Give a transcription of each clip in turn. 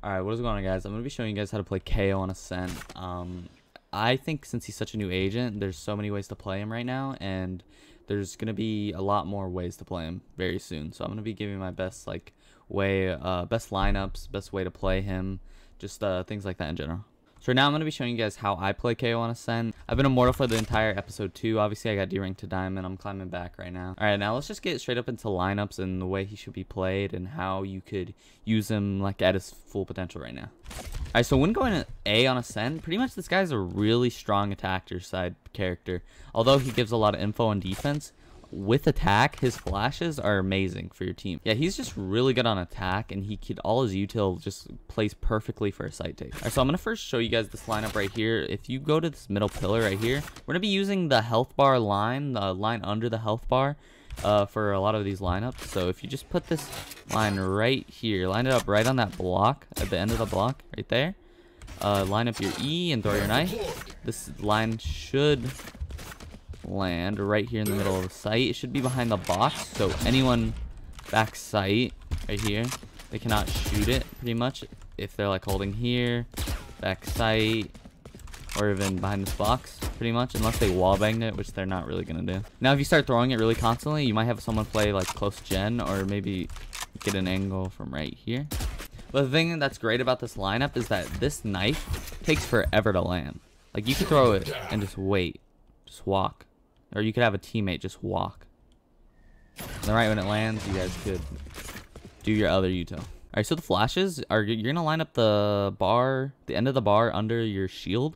Alright, what is going on, guys? I'm going to be showing you guys how to play KO on Ascent. I think since he's such a new agent, there's so many ways to play him right now, and there's going to be a lot more ways to play him very soon. So I'm going to be giving my best best lineups, best way to play him, just things like that in general. So now I'm going to be showing you guys how I play KO on Ascent. I've been Immortal for the entire episode 2. Obviously, I got D-Rank to Diamond. I'm climbing back right now. Alright, now let's just get straight up into lineups and the way he should be played and how you could use him like at his full potential right now. Alright, so when going A on Ascent, pretty much this guy's a really strong attacker side character. Although he gives a lot of info on defense, with attack, his flashes are amazing for your team. Yeah, he's just really good on attack, and all his util just plays perfectly for a sight take. Alright, so I'm going to first show you guys this lineup right here. If you go to this middle pillar right here, we're going to be using the health bar line, the line under the health bar, for a lot of these lineups. So if you just put this line right here, line it up right on that block, at the end of the block, right there. Line up your E and throw your knife. This line should land right here in the middle of the site. It should be behind the box, so anyone back sight right here, they cannot shoot it pretty much if they're like holding here, back sight, or even behind this box pretty much, unless they wallbanged it, which they're not really gonna do. Now if you start throwing it really constantly, you might have someone play like close gen, or maybe get an angle from right here. But the thing that's great about this lineup is that this knife takes forever to land. Like you could throw it and just wait, just walk. Or you could have a teammate just walk. And then right when it lands, you guys could do your other util. Alright, so the flashes are, you're going to line up the bar, the end of the bar under your shield.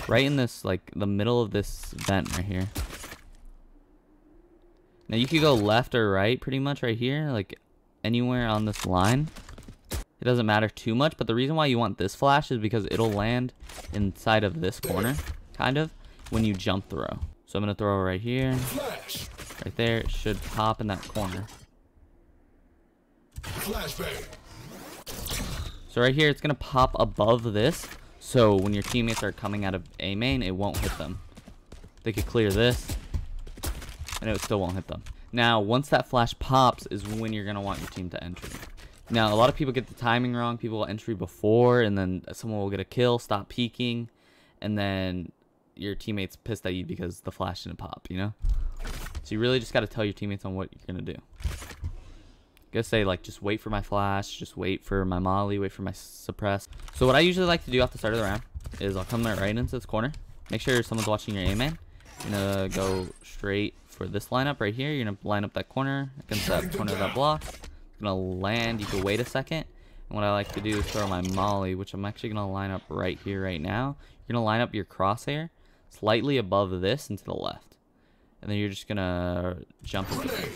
Right in this, like, the middle of this vent right here. Now you could go left or right pretty much right here. Like, anywhere on this line. It doesn't matter too much, but the reason why you want this flash is because it'll land inside of this corner, kind of, when you jump throw. So I'm going to throw it right here, right there. It should pop in that corner. So right here, it's going to pop above this. So when your teammates are coming out of A main, it won't hit them. They could clear this, and it still won't hit them. Now, once that flash pops is when you're going to want your team to enter. Now, a lot of people get the timing wrong. People will entry before, and then someone will get a kill, stop peeking, and then your teammates pissed at you because the flash didn't pop, you know? So you really just got to tell your teammates on what you're going to do. You got to say, like, just wait for my flash, just wait for my molly, wait for my suppress. So what I usually like to do at the start of the round is I'll come right into this corner. Make sure someone's watching your A main. You're going to go straight for this lineup right here. You're going to line up that corner against that corner of that block. It's going to land. You can wait a second. And what I like to do is throw my molly, which I'm actually going to line up right here, right now. You're going to line up your crosshair slightly above this and to the left. And then you're just going to jump into it.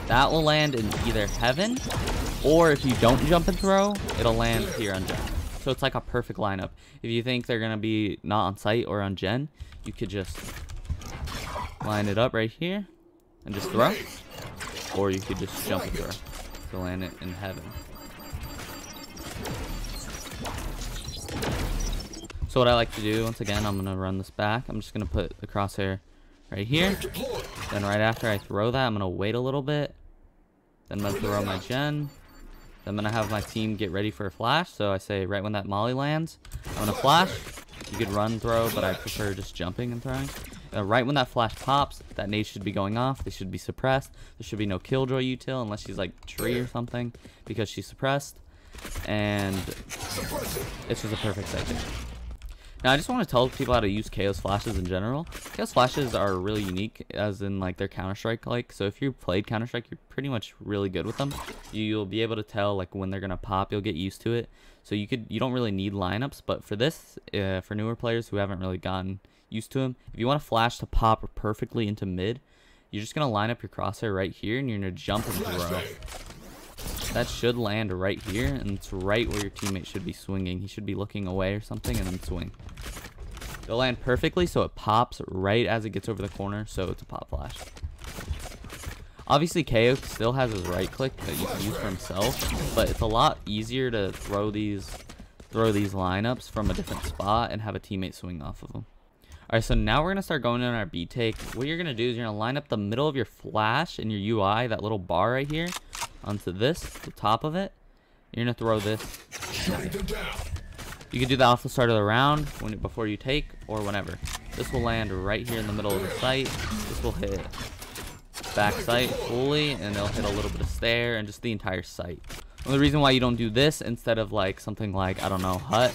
That will land in either heaven, or if you don't jump and throw, it'll land here on gen. So it's like a perfect lineup. If you think they're going to be not on site or on gen, you could just line it up right here and just throw. Or you could just jump and throw to land it in heaven. So what I like to do, once again, I'm going to run this back. I'm just going to put the crosshair right here. Then right after I throw that, I'm going to wait a little bit. Then I'm going to throw my gen. Then I'm going to have my team get ready for a flash. So I say right when that molly lands, I'm going to flash. You could run, throw, but I prefer just jumping and throwing. Right when that flash pops, that nade should be going off. They should be suppressed. There should be no killjoy util unless she's like tree or something because she's suppressed. And it's just a perfect sight. Now, I just want to tell people how to use KO's flashes in general. KO's flashes are really unique, as in, like, they're Counter-Strike-like. So if you played Counter-Strike, you're pretty much really good with them. You'll be able to tell, like, when they're going to pop. You'll get used to it. So you don't really need lineups. But for this, for newer players who haven't really gotten used to them, if you want a flash to pop perfectly into mid, you're just going to line up your crosshair right here, and you're going to jump and throw. That should land right here, and it's right where your teammate should be swinging. He should be looking away or something, and then swing. It'll land perfectly, so it pops right as it gets over the corner, so it's a pop flash. Obviously, KO still has his right click that you can use for himself, but it's a lot easier to throw these lineups from a different spot and have a teammate swing off of them. Alright, so now we're going to start going in our B take. What you're going to do is you're going to line up the middle of your flash in your UI, that little bar right here, onto this, the top of it. You're going to throw this. You can do that off the start of the round, before you take, or whenever. This will land right here in the middle of the site. This will hit back sight fully, and it'll hit a little bit of stair, and just the entire site. Well, the reason why you don't do this instead of like something like, I don't know, hut,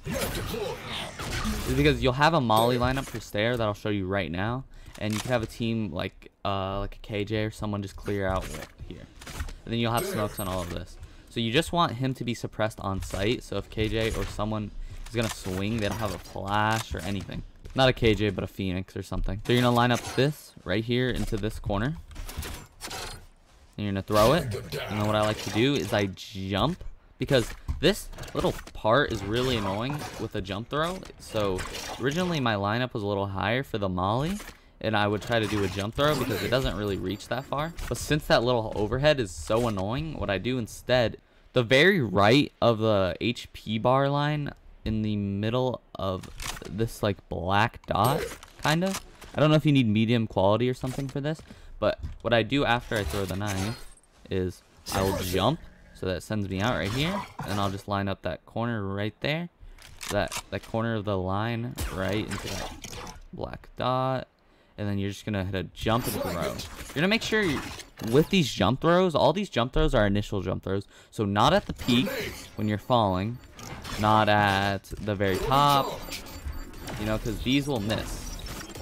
is because you'll have a molly lineup for stair that I'll show you right now, and you can have a team like a KJ or someone just clear out here, and then you'll have smokes on all of this. So you just want him to be suppressed on site, so if KJ or someone is gonna swing, they don't have a flash or anything. Not a KJ, but a Phoenix or something. So you're gonna line up this right here into this corner, and you're gonna throw it. And then what I like to do is I jump, because this little part is really annoying with a jump throw. So originally my lineup was a little higher for the molly, and I would try to do a jump throw because it doesn't really reach that far. But since that little overhead is so annoying, what I do instead, the very right of the HP bar line in the middle of this like black dot, kind of. I don't know if you need medium quality or something for this, but what I do after I throw the knife is I will jump, so that sends me out right here, and I'll just line up that corner right there, that corner of the line right into that black dot, and then you're just gonna hit a jump and throw. You're gonna make sure with these jump throws, all these jump throws are initial jump throws, so not at the peak when you're falling, not at the very top, you know, because these will miss.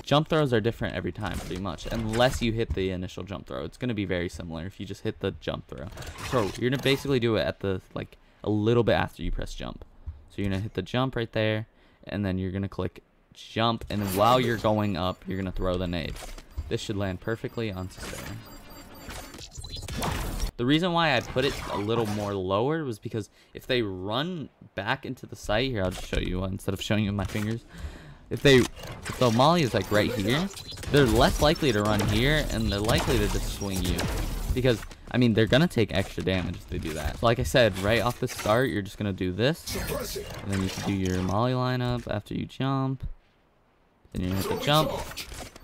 Jump throws are different every time pretty much, unless you hit the initial jump throw. It's going to be very similar if you just hit the jump throw. So you're going to basically do it at the, like, a little bit after you press jump. So you're going to hit the jump right there, and then you're going to click jump, and then while you're going up, you're going to throw the nade. This should land perfectly onto stair. The reason why I put it a little more lower was because if they run back into the site, here I'll just show you instead of showing you with my fingers. If the molly is like right here, they're less likely to run here, and they're likely to just swing you, because I mean they're gonna take extra damage if they do that. So like I said, right off the start, you're just gonna do this, and then you can do your molly lineup after you jump. Then you're gonna hit the jump,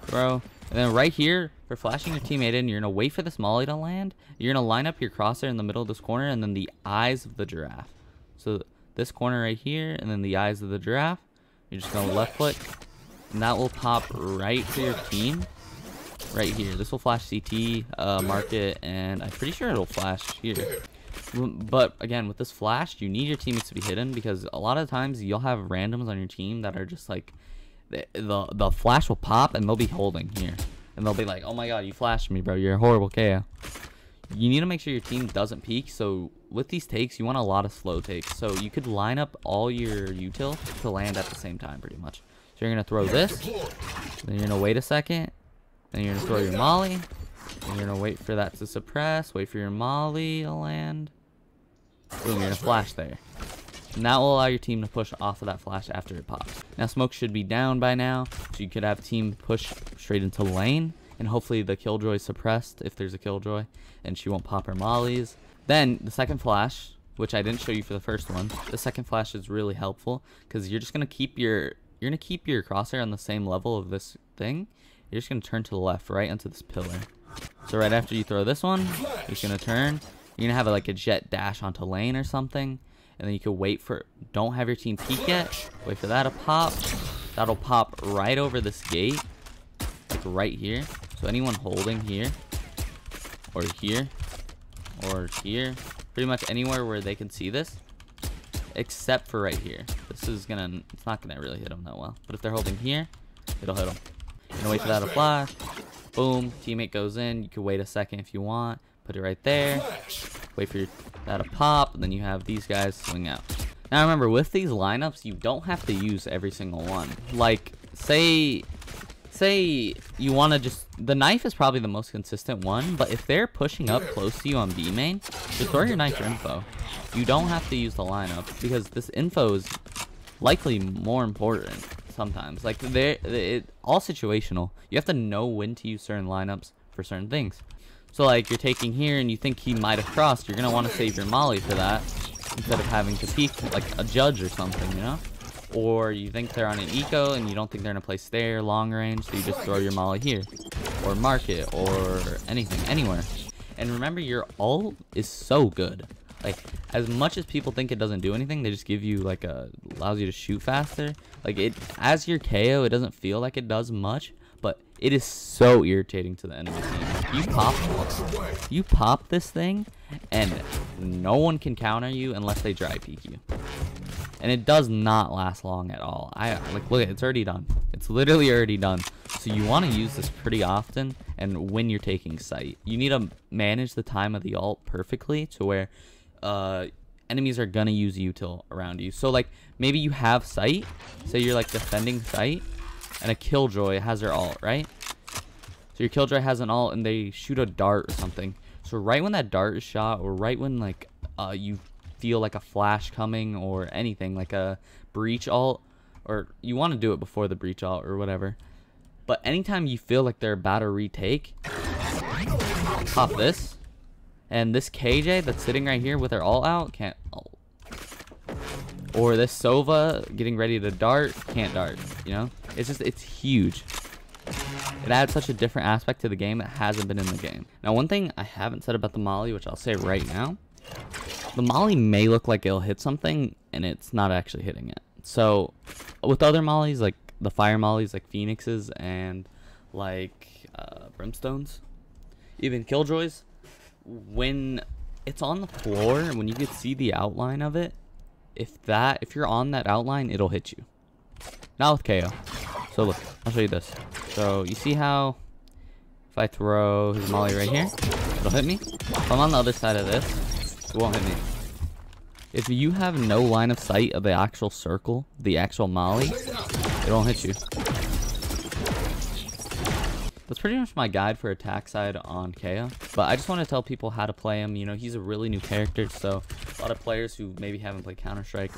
throw, and then right here for flashing your teammate in, you're gonna wait for this molly to land. You're gonna line up your crosshair in the middle of this corner, and then the eyes of the giraffe. So this corner right here, and then the eyes of the giraffe. You're just gonna left click, and that will pop right to your team right here. This will flash CT, market, and I'm pretty sure it'll flash here. But again, with this flash, you need your teammates to be hidden, because a lot of times you'll have randoms on your team that are just like, the flash will pop and they'll be holding here, and they'll be like, oh my god, you flashed me, bro, you're a horrible KO. You need to make sure your team doesn't peek. So with these takes, you want a lot of slow takes, so you could line up all your util to land at the same time pretty much. So you're gonna throw this, then you're gonna wait a second, then you're gonna throw your molly, and you're gonna wait for that to suppress, wait for your molly to land, boom, you're gonna flash there, and that will allow your team to push off of that flash after it pops. Now smoke should be down by now, so you could have team push straight into lane, and hopefully the killjoy is suppressed if there's a killjoy, and she won't pop her mollies. Then the second flash, which I didn't show you for the first one, the second flash is really helpful, because you're just gonna keep your crosshair on the same level of this thing. You're just gonna turn to the left, right onto this pillar. So right after you throw this one, you're just gonna turn. You're gonna have like a jet dash onto lane or something, and then you can wait for. Don't have your team peek yet. Wait for that to pop. That'll pop right over this gate, like right here. So anyone holding here, or here, or here, pretty much anywhere where they can see this, except for right here. This is gonna, it's not gonna really hit them that well. But if they're holding here, it'll hit them. You're gonna wait for that to flash. Boom, teammate goes in. You can wait a second if you want. Put it right there. Wait for that to pop, and then you have these guys swing out. Now remember, with these lineups, you don't have to use every single one. Like, say you want to just, the knife is probably the most consistent one, but if they're pushing up close to you on B main, just throw your knife for info. You don't have to use the lineup, because this info is likely more important sometimes. Like, all situational. You have to know when to use certain lineups for certain things. So like, you're taking here and you think he might have crossed, you're going to want to save your molly for that, instead of having to peek like a judge or something, you know? Or you think they're on an eco and you don't think they're gonna play stair long range, so you just throw your molly here, or market, or anything, anywhere. And remember, your ult is so good. Like, as much as people think it doesn't do anything, they just give you like allows you to shoot faster. Like, it, as your KO, it doesn't feel like it does much, but it is so irritating to the enemy team. You pop this thing, and no one can counter you unless they dry peek you. And it does not last long at all. Like, look, it's already done. It's literally already done. So you want to use this pretty often, and when you're taking sight, you need to manage the time of the ult perfectly to where enemies are gonna use util around you. So like, maybe you have sight, say you're like defending sight, and a killjoy has their ult, right? So your killjoy has an ult and they shoot a dart or something. So right when that dart is shot, or right when like you feel like a flash coming or anything, like a breach ult, or you want to do it before the breach ult or whatever, but anytime you feel like they're about to retake, pop this, and this KJ that's sitting right here with her ult out can't ult. Or this Sova getting ready to dart can't dart, you know? It's just, it's huge. It adds such a different aspect to the game that hasn't been in the game. Now, one thing I haven't said about the molly, which I'll say right now, the molly may look like it'll hit something, and it's not actually hitting it. So, with other mollies, like the fire mollies, like Phoenixes and like Brimstones, even Killjoys, when it's on the floor, when you can see the outline of it, if you're on that outline, it'll hit you. Not with KO. So look, I'll show you this. So you see how if I throw his molly right here, it'll hit me. If I'm on the other side of this, it won't hit me. If you have no line of sight of the actual circle, the actual molly, it won't hit you. That's pretty much my guide for attack side on KO. But I just want to tell people how to play him. You know, he's a really new character, so a lot of players who maybe haven't played Counter-Strike,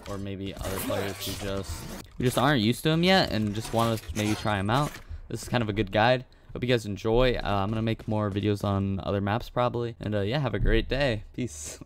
or maybe other players who just aren't used to him yet and just want to maybe try him out. This is kind of a good guide. Hope you guys enjoy. I'm going to make more videos on other maps probably. And yeah, have a great day. Peace.